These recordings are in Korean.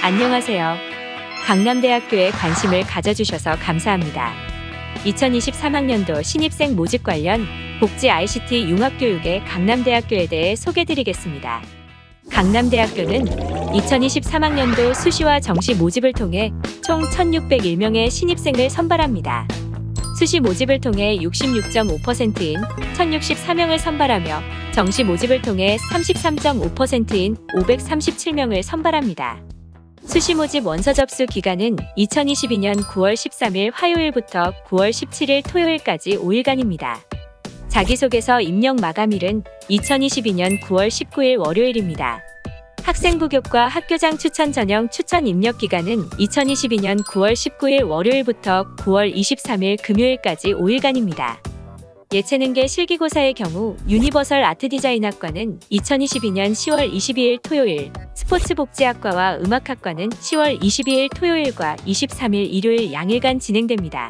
안녕하세요. 강남대학교에 관심을 가져주셔서 감사합니다. 2023학년도 신입생 모집 관련 복지 ICT 융합교육의 강남대학교에 대해 소개드리겠습니다. 강남대학교는 2023학년도 수시와 정시 모집을 통해 총 1,601명의 신입생을 선발합니다. 수시 모집을 통해 66.5%인 1,064명을 선발하며 정시 모집을 통해 33.5%인 537명을 선발합니다. 수시 모집 원서 접수 기간은 2022년 9월 13일 화요일부터 9월 17일 토요일까지 5일간입니다. 자기소개서 입력 마감일은 2022년 9월 19일 월요일입니다. 학생부 교과 학교장 추천 전형 추천 입력 기간은 2022년 9월 19일 월요일부터 9월 23일 금요일까지 5일간입니다. 예체능계 실기고사의 경우 유니버설 아트디자인학과는 2022년 10월 22일 토요일, 스포츠복지학과와 음악학과는 10월 22일 토요일과 23일 일요일 양일간 진행됩니다.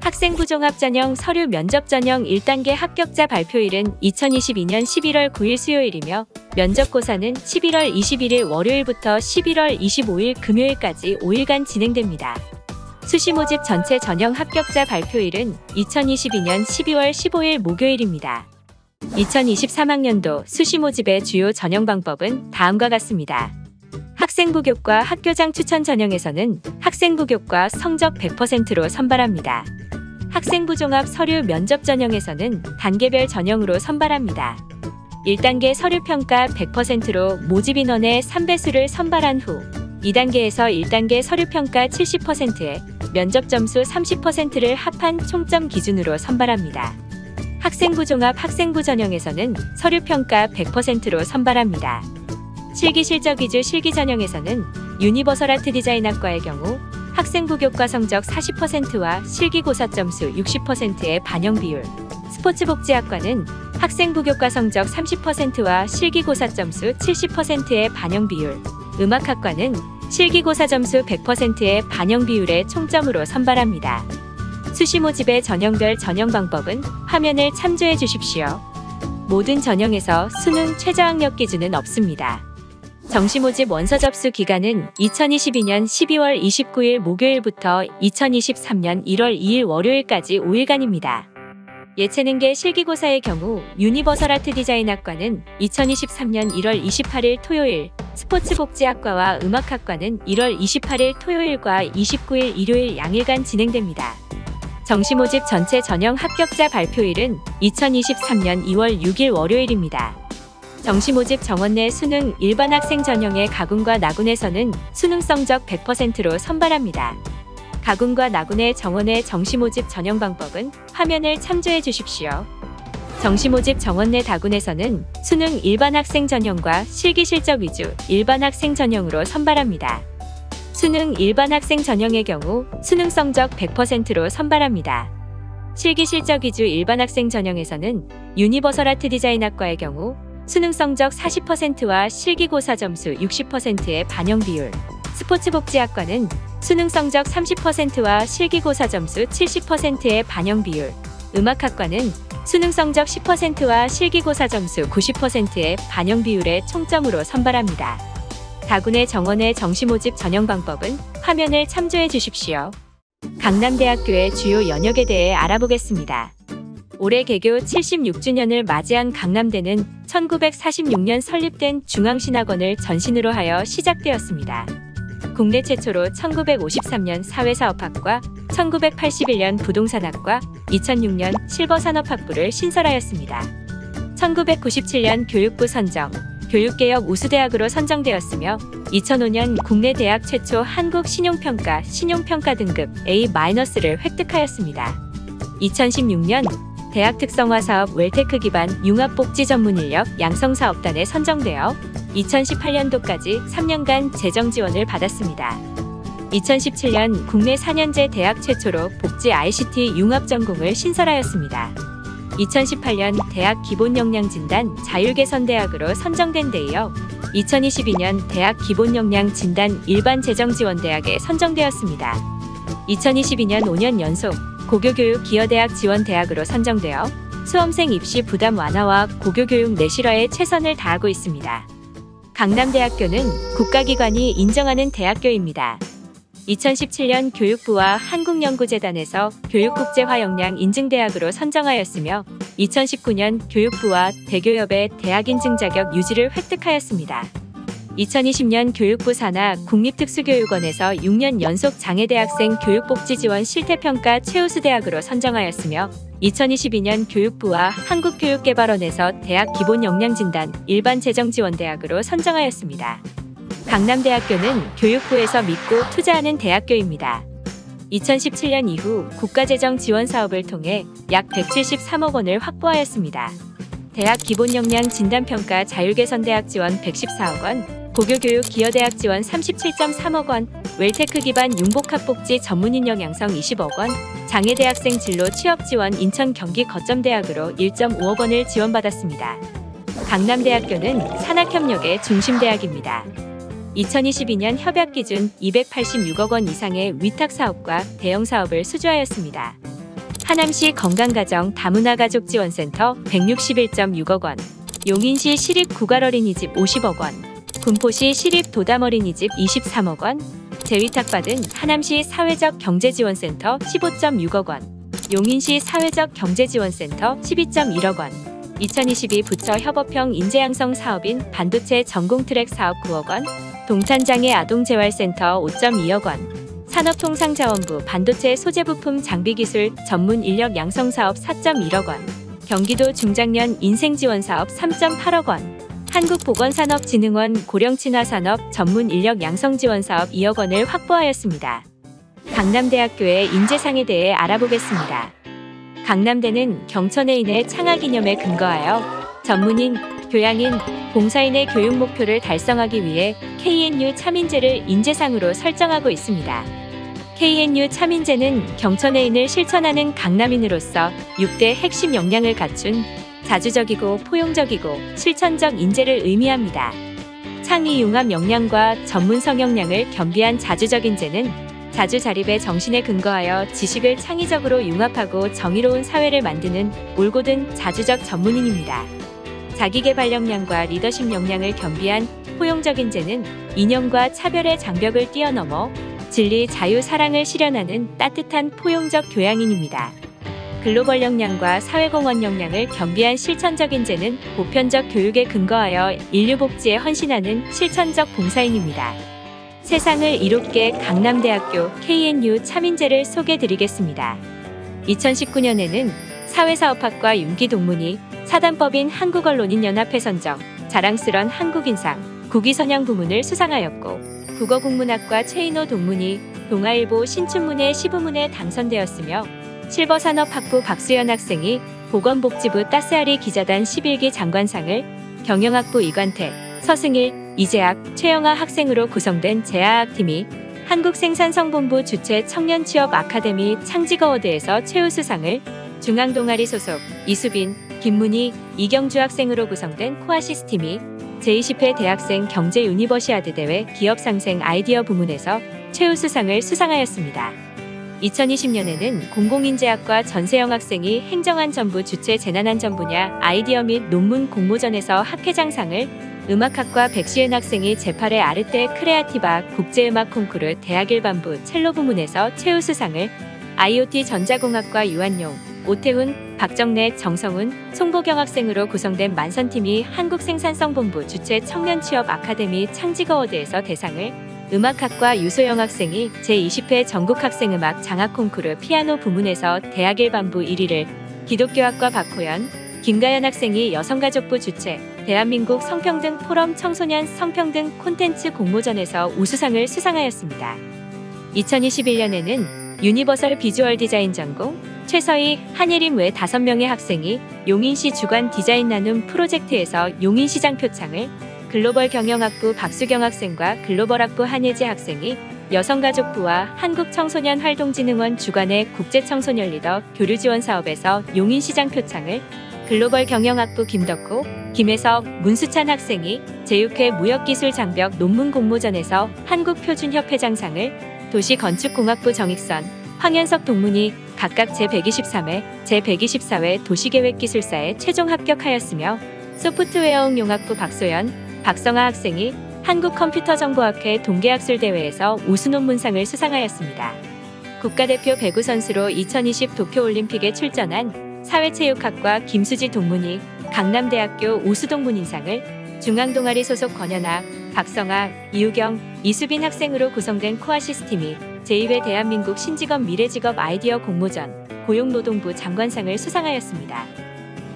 학생부 종합전형 서류 면접전형 1단계 합격자 발표일은 2022년 11월 9일 수요일이며 면접고사는 11월 21일 월요일부터 11월 25일 금요일까지 5일간 진행됩니다. 수시 모집 전체 전형 합격자 발표일은 2022년 12월 15일 목요일입니다. 2023학년도 수시 모집의 주요 전형 방법은 다음과 같습니다. 학생부 교과 학교장 추천 전형에서는 학생부 교과 성적 100%로 선발합니다. 학생부 종합 서류 면접 전형에서는 단계별 전형으로 선발합니다. 1단계 서류평가 100%로 모집 인원의 3배수를 선발한 후 2단계에서 1단계 서류평가 70%에 면접 점수 30%를 합한 총점 기준으로 선발합니다. 학생부 종합 학생부 전형에서는 서류평가 100%로 선발합니다. 실기실적 위주 실기 전형에서는 유니버설 아트디자인학과의 경우 학생부 교과 성적 40%와 실기고사 점수 60%의 반영 비율, 스포츠복지학과는 학생부 교과 성적 30%와 실기고사 점수 70%의 반영 비율, 음악학과는 실기고사 점수 100%의 반영 비율의 총점으로 선발합니다. 수시 모집의 전형별 전형 방법은 화면을 참조해 주십시오. 모든 전형에서 수능 최저학력 기준은 없습니다. 정시 모집 원서 접수 기간은 2022년 12월 29일 목요일부터 2023년 1월 2일 월요일까지 5일간입니다. 예체능계 실기고사의 경우 유니버설 아트디자인학과는 2023년 1월 28일 토요일, 스포츠복지학과와 음악학과는 1월 28일 토요일과 29일 일요일 양일간 진행됩니다. 정시 모집 전체 전형 합격자 발표일은 2023년 2월 6일 월요일입니다. 정시 모집 정원 내 수능 일반 학생 전형의 가군과 나군에서는 수능 성적 100%로 선발합니다. 가군과 나군의 정원의 정시 모집 전형 방법은 화면을 참조해 주십시오. 정시 모집 정원 내 다군에서는 수능 일반 학생 전형과 실기 실적 위주 일반 학생 전형으로 선발합니다. 수능 일반 학생 전형의 경우 수능 성적 100%로 선발합니다. 실기 실적 위주 일반 학생 전형에서는 유니버설 아트디자인학과의 경우 수능 성적 40%와 실기고사 점수 60%의 반영 비율, 스포츠복지학과는 수능 성적 30%와 실기고사 점수 70%의 반영 비율, 음악학과는 수능 성적 10%와 실기고사 점수 90%의 반영 비율의 총점으로 선발합니다. 다군의 정원의 정시 모집 전형 방법은 화면을 참조해 주십시오. 강남대학교의 주요 연역에 대해 알아보겠습니다. 올해 개교 76주년을 맞이한 강남대는 1946년 설립된 중앙신학원을 전신으로 하여 시작되었습니다. 국내 최초로 1953년 사회사업학과, 1981년 부동산학과, 2006년 실버산업학부를 신설하였습니다. 1997년 교육부 선정, 교육개혁 우수대학으로 선정되었으며 2005년 국내 대학 최초 한국 신용평가, 신용평가 등급 A-를 획득하였습니다. 2016년 대학 특성화 사업 웰테크 기반 융합복지 전문 인력 양성사업단에 선정되어 2018년도까지 3년간 재정 지원을 받았습니다. 2017년 국내 4년제 대학 최초로 복지 ICT 융합 전공을 신설하였습니다. 2018년 대학 기본역량진단 자율개선대학으로 선정된 데 이어 2022년 대학 기본역량진단 일반재정지원대학에 선정되었습니다. 2022년 5년 연속 고교교육 기여대학 지원대학으로 선정되어 수험생 입시 부담 완화와 고교교육 내실화에 최선을 다하고 있습니다. 강남대학교는 국가기관이 인정하는 대학교입니다. 2017년 교육부와 한국연구재단에서 교육국제화 역량 인증대학으로 선정하였으며 2019년 교육부와 대교협의 대학 인증 자격 유지를 획득하였습니다. 2020년 교육부 산하 국립특수교육원에서 6년 연속 장애대학생 교육복지지원 실태평가 최우수대학으로 선정하였으며 2022년 교육부와 한국교육개발원에서 대학 기본역량진단 일반재정지원대학으로 선정하였습니다. 강남대학교는 교육부에서 믿고 투자하는 대학교입니다. 2017년 이후 국가재정 지원 사업을 통해 약 173억 원을 확보하였습니다. 대학 기본역량 진단평가 자율개선대학 지원 114억 원, 고교교육 기여대학 지원 37.3억 원, 웰테크 기반 융복합복지 전문인력 양성 20억 원, 장애대학생 진로 취업 지원 인천 경기 거점대학으로 1.5억 원을 지원받았습니다. 강남대학교는 산학협력의 중심대학입니다. 2022년 협약 기준 286억 원 이상의 위탁사업과 대형사업을 수주하였습니다. 하남시 건강가정 다문화가족지원센터 161.6억 원, 용인시 시립구갈어린이집 50억 원, 군포시 시립도담어린이집 23억 원, 재위탁받은 하남시 사회적 경제지원센터 15.6억 원, 용인시 사회적 경제지원센터 12.1억 원, 2022 부처 협업형 인재양성 사업인 반도체 전공트랙 사업 9억 원, 동탄장애 아동재활센터 5.2억 원, 산업통상자원부 반도체 소재부품 장비기술 전문 인력 양성사업 4.1억 원, 경기도 중장년 인생지원사업 3.8억 원, 한국보건산업진흥원 고령친화산업 전문 인력 양성지원사업 2억 원을 확보하였습니다. 강남대학교의 인재상에 대해 알아보겠습니다. 강남대는 경천외인의 창학이념에 근거하여 전문인, 교양인, 봉사인의 교육 목표를 달성하기 위해 KNU 참인재를 인재상으로 설정하고 있습니다. KNU 참인재는 경천외인을 실천하는 강남인으로서 6대 핵심 역량을 갖춘 자주적이고 포용적이고 실천적 인재를 의미합니다. 창의 융합 역량과 전문성 역량을 겸비한 자주적 인재는 자주 자립의 정신에 근거하여 지식을 창의적으로 융합하고 정의로운 사회를 만드는 올곧은 자주적 전문인입니다. 자기개발 역량과 리더십 역량을 겸비한 포용적 인재는 이념과 차별의 장벽을 뛰어넘어 진리, 자유, 사랑을 실현하는 따뜻한 포용적 교양인입니다. 글로벌 역량과 사회공헌 역량을 겸비한 실천적 인재는 보편적 교육에 근거하여 인류 복지에 헌신하는 실천적 봉사인입니다. 세상을 이롭게 강남대학교 KNU 참인재를 소개드리겠습니다. 2019년에는 사회사업학과 윤기동문이 사단법인 한국언론인연합회 선정 자랑스런 한국인상 국위선양 부문을 수상하였고 국어국문학과 최인호 동문이 동아일보 신춘문예 시부문에 당선되었으며 실버산업학부 박수연 학생이 보건복지부 따스아리 기자단 11기 장관상을, 경영학부 이관택, 서승일, 이재학, 최영아 학생으로 구성된 재하학팀이 한국생산성본부 주최 청년취업 아카데미 창직어워드에서 최우수상을, 중앙동아리 소속 이수빈, 김문희, 이경주 학생으로 구성된 코아시스팀이 제20회 대학생 경제 유니버시아드 대회 기업상생 아이디어 부문에서 최우수상을 수상하였습니다. 2020년에는 공공인재학과 전세영 학생이 행정안전부 주최 재난안전 분야 아이디어 및 논문 공모전에서 학회장상을, 음악학과 백시은 학생이 제8회 아르테 크레아티바 국제음악 콩쿠르 대학 일반부 첼로 부문에서 최우수상을, IoT 전자공학과 유한용, 오태훈, 박정래, 정성훈, 송보경 학생으로 구성된 만선팀이 한국생산성본부 주최 청년취업 아카데미 창직어워드에서 대상을, 음악학과 유소영 학생이 제20회 전국학생음악 장학콩쿠르 피아노 부문에서 대학 일반부 1위를, 기독교학과 박호연, 김가연 학생이 여성가족부 주최 대한민국 성평등 포럼 청소년 성평등 콘텐츠 공모전에서 우수상을 수상하였습니다. 2021년에는 유니버설 비주얼 디자인 전공, 최서희, 한예림 외 5명의 학생이 용인시 주관 디자인 나눔 프로젝트에서 용인시장 표창을, 글로벌 경영학부 박수경 학생과 글로벌학부 한예지 학생이 여성가족부와 한국청소년활동진흥원 주관의 국제청소년 리더 교류 지원 사업에서 용인시장 표창을, 글로벌 경영학부 김덕호, 김혜석, 문수찬 학생이 제6회 무역기술장벽 논문 공모전에서 한국표준협회장상을, 도시건축공학부 정익선, 황현석 동문이 각각 제123회, 제124회 도시계획기술사에 최종 합격하였으며 소프트웨어 응용학부 박소연, 박성아 학생이 한국컴퓨터정보학회 동계학술대회에서 우수 논문상을 수상하였습니다. 국가대표 배구 선수로 2020 도쿄올림픽에 출전한 사회체육학과 김수지 동문이 강남대학교 우수 동문인상을, 중앙동아리 소속 권연아, 박성아, 이우경, 이수빈 학생으로 구성된 코아시스팀이 제2회 대한민국 신직업 미래직업 아이디어 공모전 고용노동부 장관상을 수상하였습니다.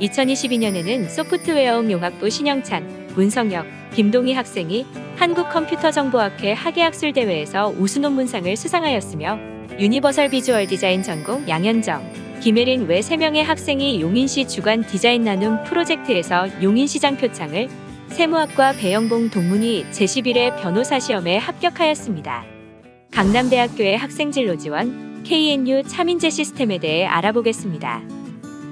2022년에는 소프트웨어응용학부 신영찬, 문성혁, 김동희 학생이 한국컴퓨터정보학회 학예학술대회에서 우수 논문상을 수상하였으며, 유니버설 비주얼 디자인 전공 양현정, 김혜린 외 3명의 학생이 용인시 주관 디자인 나눔 프로젝트에서 용인시장 표창을, 세무학과 배영봉 동문이 제11회 변호사 시험에 합격하였습니다. 강남대학교의 학생진로 지원, KNU 차민재 시스템에 대해 알아보겠습니다.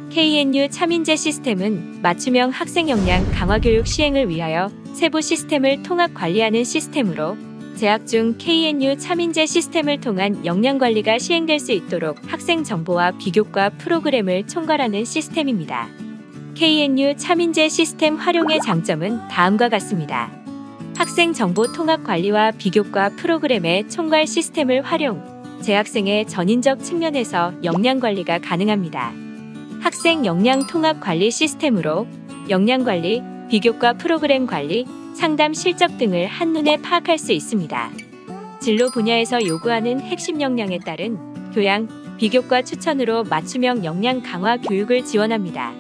KNU 차민재 시스템은 맞춤형 학생 역량 강화 교육 시행을 위하여 세부 시스템을 통합 관리하는 시스템으로, 재학 중 KNU 차민재 시스템을 통한 역량 관리가 시행될 수 있도록 학생 정보와 비교과 프로그램을 총괄하는 시스템입니다. KNU 차민재 시스템 활용의 장점은 다음과 같습니다. 학생 정보 통합 관리와 비교과 프로그램의 총괄 시스템을 활용, 재학생의 전인적 측면에서 역량 관리가 가능합니다. 학생 역량 통합 관리 시스템으로 역량 관리, 비교과 프로그램 관리, 상담 실적 등을 한눈에 파악할 수 있습니다. 진로 분야에서 요구하는 핵심 역량에 따른 교양, 비교과 추천으로 맞춤형 역량 강화 교육을 지원합니다.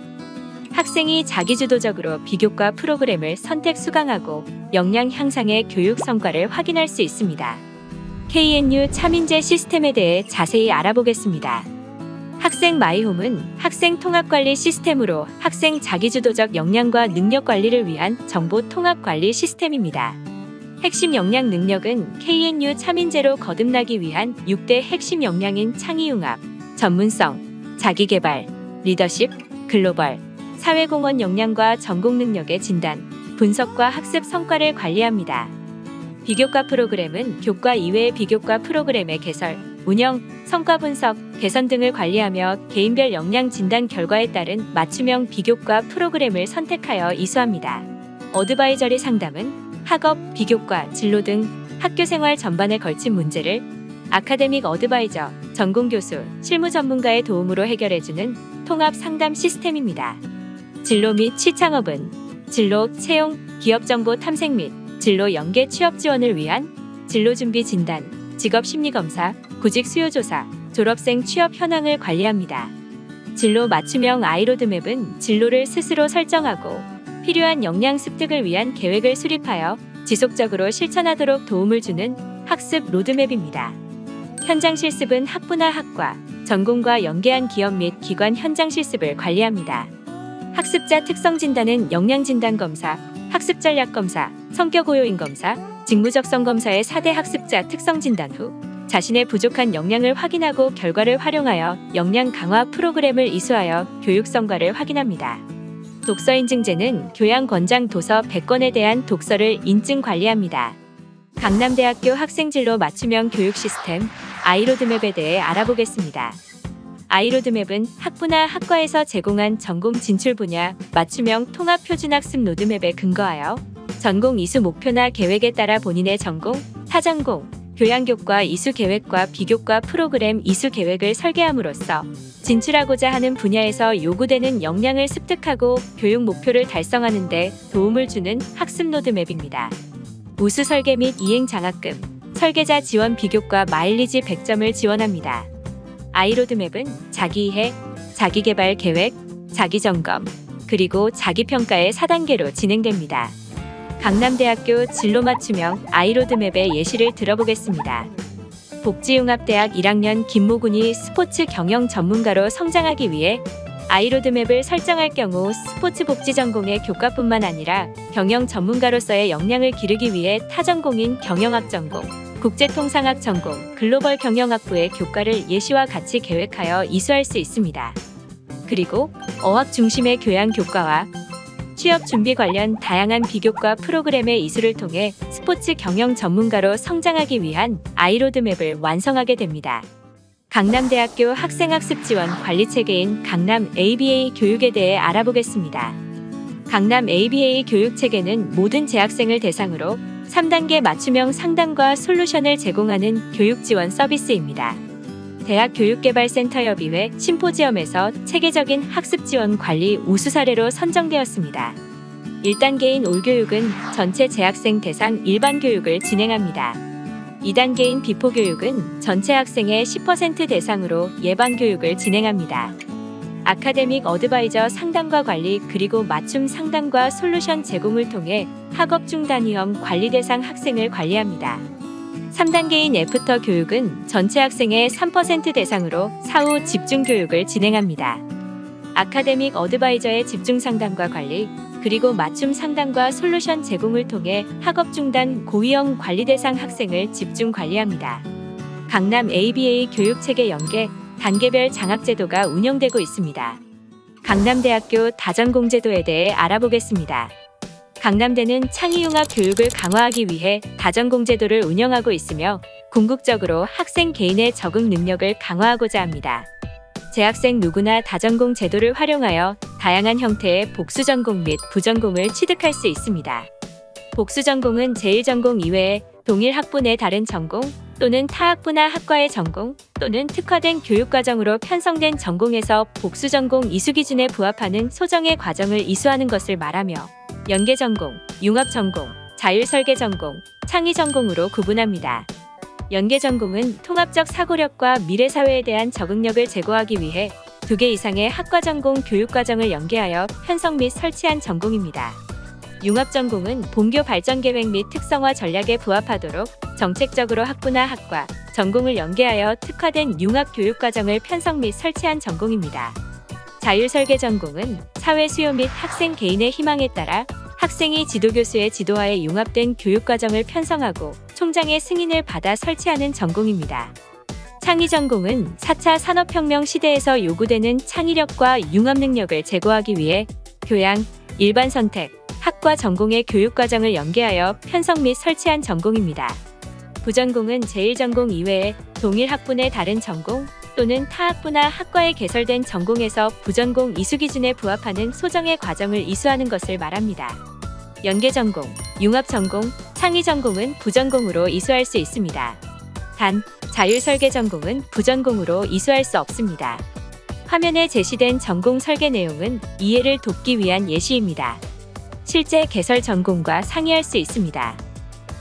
학생이 자기주도적으로 비교과 프로그램을 선택 수강하고 역량 향상의 교육 성과를 확인할 수 있습니다. KNU 차민재 시스템에 대해 자세히 알아보겠습니다. 학생 마이홈은 학생 통합관리 시스템으로 학생 자기주도적 역량과 능력 관리를 위한 정보 통합 관리 시스템입니다. 핵심 역량 능력은 KNU 차민재로 거듭나기 위한 6대 핵심 역량인 창의융합, 전문성, 자기개발, 리더십, 글로벌, 사회공헌 역량과 전공 능력의 진단, 분석과 학습 성과를 관리합니다. 비교과 프로그램은 교과 이외의 비교과 프로그램의 개설, 운영, 성과 분석, 개선 등을 관리하며 개인별 역량 진단 결과에 따른 맞춤형 비교과 프로그램을 선택하여 이수합니다. 어드바이저리 상담은 학업, 비교과, 진로 등 학교 생활 전반에 걸친 문제를 아카데믹 어드바이저, 전공 교수, 실무 전문가의 도움으로 해결해주는 통합 상담 시스템입니다. 진로 및 취창업은 진로, 채용, 기업 정보 탐색 및 진로 연계 취업 지원을 위한 진로 준비 진단, 직업 심리 검사, 구직 수요 조사, 졸업생 취업 현황을 관리합니다. 진로 맞춤형 아이로드맵은 진로를 스스로 설정하고 필요한 역량 습득을 위한 계획을 수립하여 지속적으로 실천하도록 도움을 주는 학습 로드맵입니다. 현장 실습은 학부나 학과, 전공과 연계한 기업 및 기관 현장 실습을 관리합니다. 학습자 특성 진단은 역량 진단 검사, 학습 전략 검사, 성격 고요인 검사, 직무 적성 검사의 4대 학습자 특성 진단 후 자신의 부족한 역량을 확인하고 결과를 활용하여 역량 강화 프로그램을 이수하여 교육 성과를 확인합니다. 독서 인증제는 교양 권장 도서 100권에 대한 독서를 인증 관리합니다. 강남대학교 학생진로 맞춤형 교육 시스템 아이로드맵에 대해 알아보겠습니다. 아이로드맵은 학부나 학과에서 제공한 전공 진출 분야 맞춤형 통합 표준 학습 로드맵에 근거하여 전공 이수 목표나 계획에 따라 본인의 전공, 타전공, 교양교과 이수 계획과 비교과 프로그램 이수 계획을 설계함으로써 진출하고자 하는 분야에서 요구되는 역량을 습득하고 교육 목표를 달성하는 데 도움을 주는 학습 로드맵입니다. 우수 설계 및 이행 장학금, 설계자 지원 비교과 마일리지 100점을 지원합니다. 아이로드맵은 자기이해, 자기개발 계획, 자기점검, 그리고 자기평가의 4단계로 진행됩니다. 강남대학교 진로 맞춤형 아이로드맵의 예시를 들어보겠습니다. 복지융합대학 1학년 김모군이 스포츠 경영 전문가로 성장하기 위해 아이로드맵을 설정할 경우 스포츠 복지 전공의 교과뿐만 아니라 경영 전문가로서의 역량을 기르기 위해 타전공인 경영학 전공, 국제통상학 전공, 글로벌 경영학부의 교과를 예시와 같이 계획하여 이수할 수 있습니다. 그리고 어학 중심의 교양 교과와 취업 준비 관련 다양한 비교과 프로그램의 이수를 통해 스포츠 경영 전문가로 성장하기 위한 아이로드맵을 완성하게 됩니다. 강남대학교 학생학습 지원 관리체계인 강남 ABA 교육에 대해 알아보겠습니다. 강남 ABA 교육체계는 모든 재학생을 대상으로 3단계 맞춤형 상담과 솔루션을 제공하는 교육 지원 서비스입니다. 대학교육개발센터협의회 심포지엄에서 체계적인 학습 지원 관리 우수 사례로 선정되었습니다. 1단계인 올교육은 전체 재학생 대상 일반 교육을 진행합니다. 2단계인 비포교육은 전체 학생의 10% 대상으로 예방 교육을 진행합니다. 아카데믹 어드바이저 상담과 관리 그리고 맞춤 상담과 솔루션 제공을 통해 학업 중 단위형 관리 대상 학생을 관리합니다. 3단계인 애프터 교육은 전체 학생의 3% 대상으로 사후 집중 교육을 진행합니다. 아카데믹 어드바이저의 집중 상담과 관리 그리고 맞춤 상담과 솔루션 제공을 통해 학업 중단 고위험 관리 대상 학생을 집중 관리합니다. 강남 ABA 교육체계 연계 단계별 장학제도가 운영되고 있습니다. 강남대학교 다전공제도에 대해 알아보겠습니다. 강남대는 창의융합 교육을 강화하기 위해 다전공제도를 운영하고 있으며 궁극적으로 학생 개인의 적응 능력을 강화하고자 합니다. 재학생 누구나 다전공 제도를 활용하여 다양한 형태의 복수전공 및 부전공을 취득할 수 있습니다. 복수전공은 제1전공 이외에 동일 학부 내 다른 전공 또는 타 학부나 학과의 전공 또는 특화된 교육과정으로 편성된 전공에서 복수전공 이수 기준에 부합하는 소정의 과정을 이수하는 것을 말하며 연계전공, 융합전공, 자율설계전공, 창의전공으로 구분합니다. 연계전공은 통합적 사고력과 미래사회에 대한 적응력을 제고하기 위해 2개 이상의 학과전공 교육과정을 연계하여 편성 및 설치한 전공입니다. 융합전공은 본교 발전계획 및 특성화 전략에 부합하도록 정책적으로 학부나 학과, 전공을 연계하여 특화된 융합교육과정을 편성 및 설치한 전공입니다. 자율설계전공은 사회 수요 및 학생 개인의 희망에 따라 학생이 지도교수의 지도하에 융합된 교육과정을 편성하고 총장의 승인을 받아 설치하는 전공입니다. 창의전공은 4차 산업혁명 시대에서 요구되는 창의력과 융합 능력을 제고하기 위해 교양, 일반 선택, 학과 전공의 교육과정을 연계하여 편성 및 설치한 전공입니다. 부전공은 제1전공 이외에 동일 학부 내 다른 전공 또는 타 학부나 학과에 개설된 전공에서 부전공 이수 기준에 부합하는 소정의 과정을 이수하는 것을 말합니다. 연계전공, 융합전공, 창의전공은 부전공으로 이수할 수 있습니다. 단, 자율설계전공은 부전공으로 이수할 수 없습니다. 화면에 제시된 전공 설계 내용은 이해를 돕기 위한 예시입니다. 실제 개설 전공과 상의할 수 있습니다.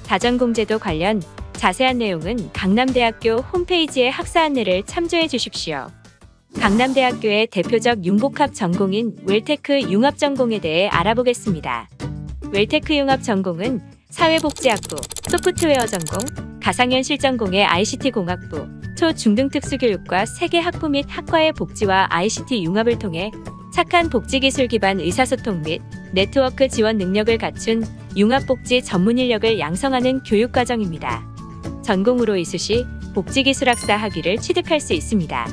다전공제도 관련 자세한 내용은 강남대학교 홈페이지의 학사 안내를 참조해 주십시오. 강남대학교의 대표적 융복합 전공인 웰테크 융합전공에 대해 알아보겠습니다. 웰테크 융합전공은 사회복지학부, 소프트웨어 전공, 가상현실 전공의 ICT공학부, 초, 중등 특수교육과 세계 학부 및 학과의 복지와 ICT 융합을 통해 착한 복지기술 기반 의사소통 및 네트워크 지원 능력을 갖춘 융합복지 전문 인력을 양성하는 교육과정입니다. 전공으로 이수 시 복지기술학사 학위를 취득할 수 있습니다.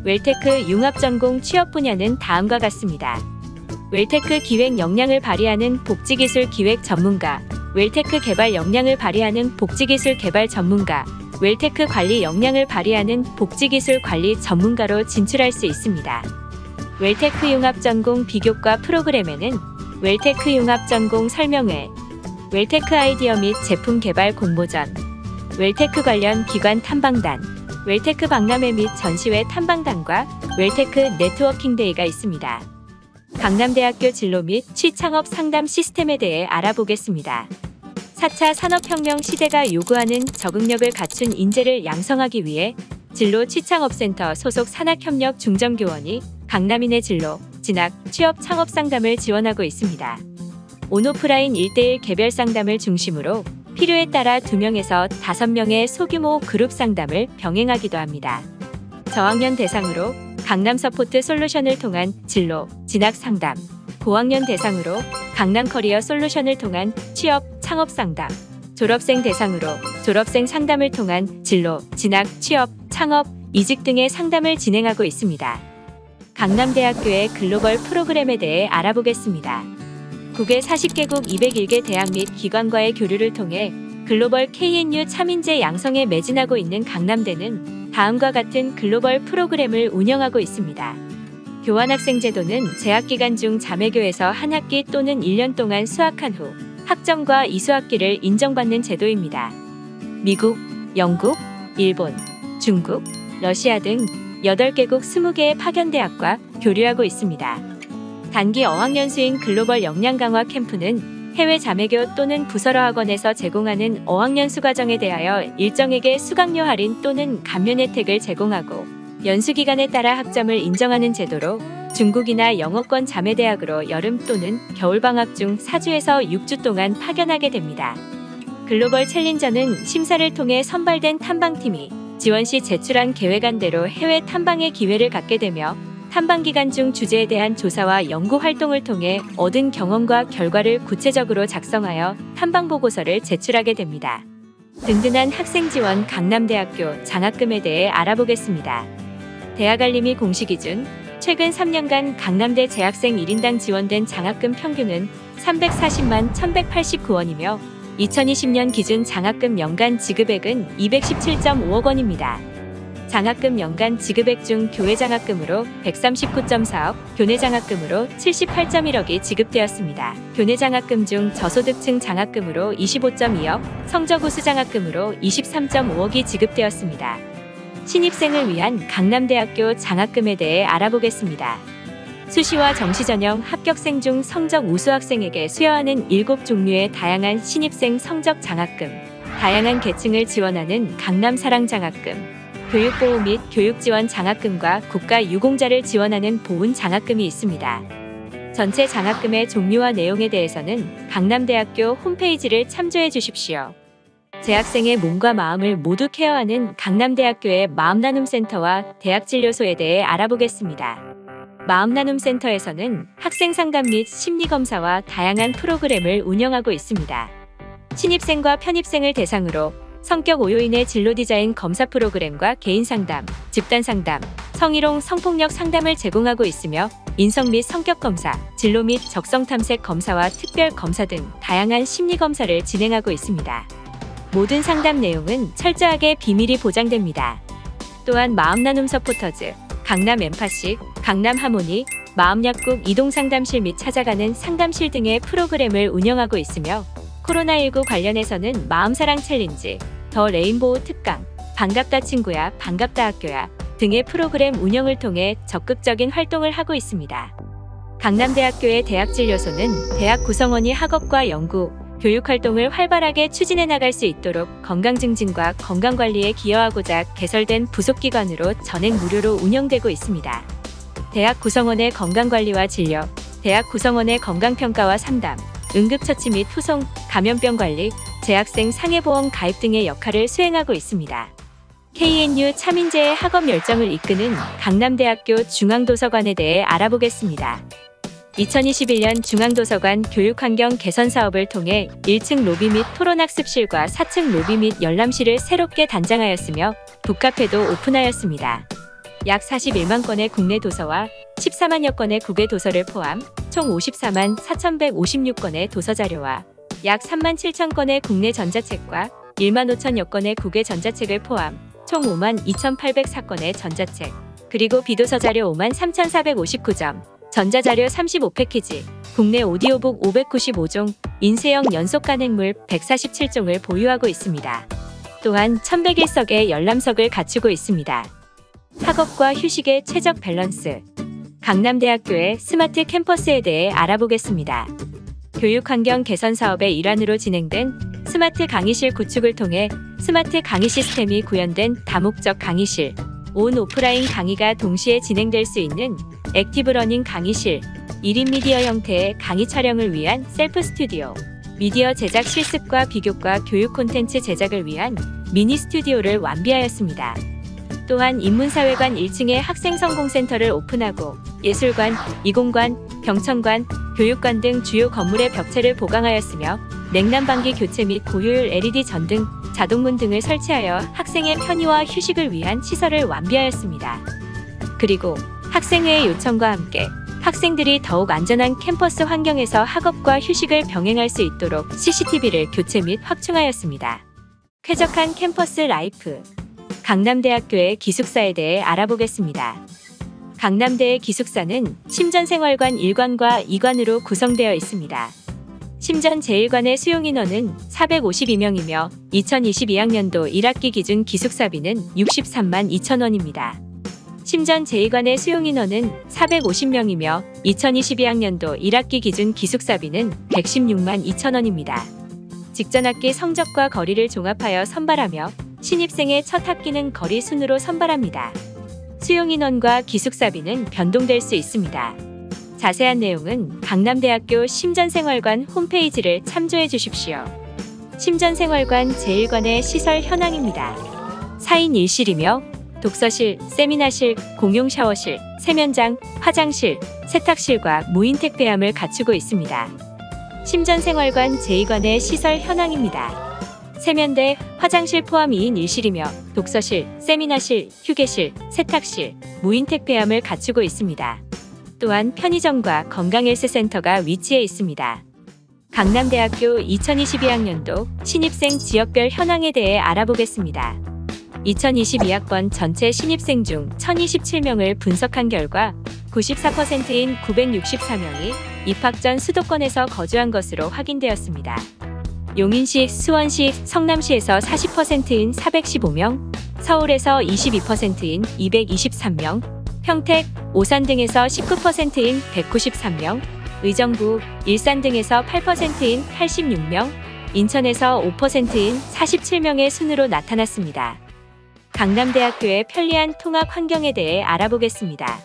웰테크 융합전공 취업 분야는 다음과 같습니다. 웰테크 기획 역량을 발휘하는 복지기술 기획 전문가, 웰테크 개발 역량을 발휘하는 복지기술 개발 전문가, 웰테크 관리 역량을 발휘하는 복지기술 관리 전문가로 진출할 수 있습니다. 웰테크 융합전공 비교과 프로그램에는 웰테크 융합전공 설명회, 웰테크 아이디어 및 제품 개발 공모전, 웰테크 관련 기관 탐방단, 웰테크 박람회 및 전시회 탐방단과 웰테크 네트워킹 데이가 있습니다. 강남대학교 진로 및 취창업 상담 시스템에 대해 알아보겠습니다. 4차 산업혁명 시대가 요구하는 적응력을 갖춘 인재를 양성하기 위해 진로 취창업센터 소속 산학협력 중점교원이 강남인의 진로, 진학, 취업 창업 상담을 지원하고 있습니다. 온오프라인 1:1 개별 상담을 중심으로 필요에 따라 2명에서 5명의 소규모 그룹 상담을 병행하기도 합니다. 저학년 대상으로 강남 서포트 솔루션을 통한 진로, 진학 상담, 고학년 대상으로 강남 커리어 솔루션을 통한 취업, 창업 상담, 졸업생 대상으로 졸업생 상담을 통한 진로, 진학, 취업, 창업, 이직 등의 상담을 진행하고 있습니다. 강남대학교의 글로벌 프로그램에 대해 알아보겠습니다. 국외 40개국 201개 대학 및 기관과의 교류를 통해 글로벌 KNU 참인재 양성에 매진하고 있는 강남대는 다음과 같은 글로벌 프로그램을 운영하고 있습니다. 교환학생 제도는 재학기간 중 자매교에서 한 학기 또는 1년 동안 수학한 후 학점과 이수학기를 인정받는 제도입니다. 미국, 영국, 일본, 중국, 러시아 등 8개국 20개의 파견대학과 교류하고 있습니다. 단기 어학연수인 글로벌 역량 강화 캠프는 해외 자매교 또는 부설어 학원에서 제공하는 어학연수 과정에 대하여 일정액의 수강료 할인 또는 감면 혜택을 제공하고 연수기간에 따라 학점을 인정하는 제도로 중국이나 영어권 자매대학으로 여름 또는 겨울방학 중 4주에서 6주 동안 파견하게 됩니다. 글로벌 챌린저는 심사를 통해 선발된 탐방팀이 지원 시 제출한 계획안대로 해외 탐방의 기회를 갖게 되며 탐방 기간 중 주제에 대한 조사와 연구 활동을 통해 얻은 경험과 결과를 구체적으로 작성하여 탐방 보고서를 제출하게 됩니다. 든든한 학생 지원 강남대학교 장학금에 대해 알아보겠습니다. 대학알림이 공시 기준 최근 3년간 강남대 재학생 1인당 지원된 장학금 평균은 340만 1189원이며 2020년 기준 장학금 연간 지급액은 217.5억 원입니다. 장학금 연간 지급액 중 교외 장학금으로 139.4억, 교내 장학금으로 78.1억이 지급되었습니다. 교내 장학금 중 저소득층 장학금으로 25.2억, 성적 우수 장학금으로 23.5억이 지급되었습니다. 신입생을 위한 강남대학교 장학금에 대해 알아보겠습니다. 수시와 정시 전형 합격생 중 성적 우수 학생에게 수여하는 7종류의 다양한 신입생 성적 장학금, 다양한 계층을 지원하는 강남사랑 장학금, 교육보호 및 교육지원 장학금과 국가 유공자를 지원하는 보훈 장학금이 있습니다. 전체 장학금의 종류와 내용에 대해서는 강남대학교 홈페이지를 참조해 주십시오. 재학생의 몸과 마음을 모두 케어하는 강남대학교의 마음나눔센터와 대학진료소에 대해 알아보겠습니다. 마음나눔센터에서는 학생 상담 및 심리검사와 다양한 프로그램을 운영하고 있습니다. 신입생과 편입생을 대상으로 성격 오요인의 진로 디자인 검사 프로그램과 개인 상담, 집단 상담, 성희롱 성폭력 상담을 제공하고 있으며 인성 및 성격 검사, 진로 및 적성 탐색 검사와 특별 검사 등 다양한 심리 검사를 진행하고 있습니다. 모든 상담 내용은 철저하게 비밀이 보장됩니다. 또한 마음나눔 서포터즈, 강남 엠파시, 강남 하모니, 마음약국 이동상담실 및 찾아가는 상담실 등의 프로그램을 운영하고 있으며 코로나19 관련해서는 마음사랑 챌린지, 더 레인보우 특강, 반갑다 친구야, 반갑다 학교야 등의 프로그램 운영을 통해 적극적인 활동을 하고 있습니다. 강남대학교의 대학진료소는 대학 구성원이 학업과 연구, 교육활동을 활발하게 추진해 나갈 수 있도록 건강증진과 건강관리에 기여하고자 개설된 부속기관으로 전액 무료로 운영되고 있습니다. 대학 구성원의 건강관리와 진료, 대학 구성원의 건강평가와 상담, 응급처치 및 후송, 감염병 관리, 재학생 상해보험 가입 등의 역할을 수행하고 있습니다. KNU 차민재의 학업 열정을 이끄는 강남대학교 중앙도서관에 대해 알아보겠습니다. 2021년 중앙도서관 교육환경 개선 사업을 통해 1층 로비 및 토론학습실과 4층 로비 및 열람실을 새롭게 단장하였으며 북카페도 오픈하였습니다. 약 41만 건의 국내 도서와 14만여 건의 국외 도서를 포함 총 54만 4,156건의 도서자료와 약 3만 7천 건의 국내 전자책과 1만 5천여 건의 국외 전자책을 포함 총 5만 2,804건의 전자책, 그리고 비도서 자료 5만 3,459점, 전자자료 35패키지, 국내 오디오북 595종, 인쇄형 연속 간행물 147종을 보유하고 있습니다. 또한 1,101석의 열람석을 갖추고 있습니다. 학업과 휴식의 최적 밸런스. 강남대학교의 스마트 캠퍼스에 대해 알아보겠습니다. 교육환경 개선 사업의 일환으로 진행된 스마트 강의실 구축을 통해 스마트 강의 시스템이 구현된 다목적 강의실, 온 오프라인 강의가 동시에 진행될 수 있는 액티브 러닝 강의실, 1인 미디어 형태의 강의 촬영을 위한 셀프 스튜디오, 미디어 제작 실습과 비교과 교육 콘텐츠 제작을 위한 미니 스튜디오를 완비하였습니다. 또한 인문사회관 1층에 학생성공센터를 오픈하고 예술관, 이공관, 병천관, 교육관 등 주요 건물의 벽체를 보강하였으며 냉난방기 교체 및 고효율 LED 전등, 자동문 등을 설치하여 학생의 편의와 휴식을 위한 시설을 완비하였습니다. 그리고 학생회의 요청과 함께 학생들이 더욱 안전한 캠퍼스 환경에서 학업과 휴식을 병행할 수 있도록 CCTV를 교체 및 확충하였습니다. 쾌적한 캠퍼스 라이프. 강남대학교의 기숙사에 대해 알아보겠습니다. 강남대의 기숙사는 심전생활관 1관과 2관으로 구성되어 있습니다. 심전 제1관의 수용인원은 452명이며 2022학년도 1학기 기준 기숙사비는 63만 2천원입니다. 심전 제2관의 수용인원은 450명이며 2022학년도 1학기 기준 기숙사비는 116만 2천원입니다. 직전학기 성적과 거리를 종합하여 선발하며 신입생의 첫 학기는 거리 순으로 선발합니다. 수용인원과 기숙사비는 변동될 수 있습니다. 자세한 내용은 강남대학교 심전생활관 홈페이지를 참조해 주십시오. 심전생활관 제1관의 시설 현황입니다. 4인 1실이며 독서실, 세미나실, 공용 샤워실, 세면장, 화장실, 세탁실과 무인 택배함을 갖추고 있습니다. 심전생활관 제2관의 시설 현황입니다. 세면대, 화장실 포함 2인 1실이며 독서실, 세미나실, 휴게실, 세탁실, 무인 택배함을 갖추고 있습니다. 또한 편의점과 건강헬스센터가 위치해 있습니다. 강남대학교 2022학년도 신입생 지역별 현황에 대해 알아보겠습니다. 2022학번 전체 신입생 중 1027명을 분석한 결과 94%인 964명이 입학 전 수도권에서 거주한 것으로 확인되었습니다. 용인시, 수원시, 성남시에서 40%인 415명, 서울에서 22%인 223명, 평택, 오산 등에서 19%인 193명, 의정부, 일산 등에서 8%인 86명, 인천에서 5%인 47명의 순으로 나타났습니다. 강남대학교의 편리한 통학 환경에 대해 알아보겠습니다.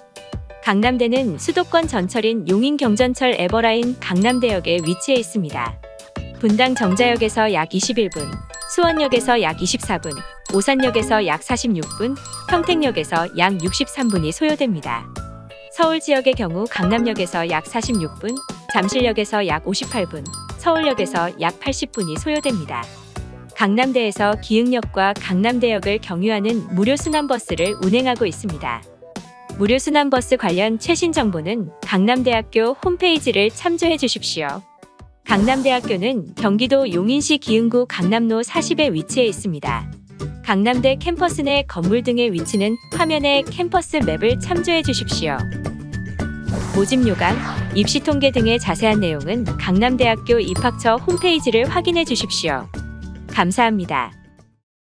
강남대는 수도권 전철인 용인-경전철 에버라인 강남대역에 위치해 있습니다. 분당 정자역에서 약 21분, 수원역에서 약 24분, 오산역에서 약 46분, 평택역에서 약 63분이 소요됩니다. 서울 지역의 경우 강남역에서 약 46분, 잠실역에서 약 58분, 서울역에서 약 80분이 소요됩니다. 강남대에서 기흥역과 강남대역을 경유하는 무료 순환버스를 운행하고 있습니다. 무료 순환버스 관련 최신 정보는 강남대학교 홈페이지를 참조해 주십시오. 강남대학교는 경기도 용인시 기흥구 강남로 40에 위치해 있습니다. 강남대 캠퍼스 내 건물 등의 위치는 화면의 캠퍼스 맵을 참조해 주십시오. 모집 요강, 입시 통계 등의 자세한 내용은 강남대학교 입학처 홈페이지를 확인해 주십시오. 감사합니다.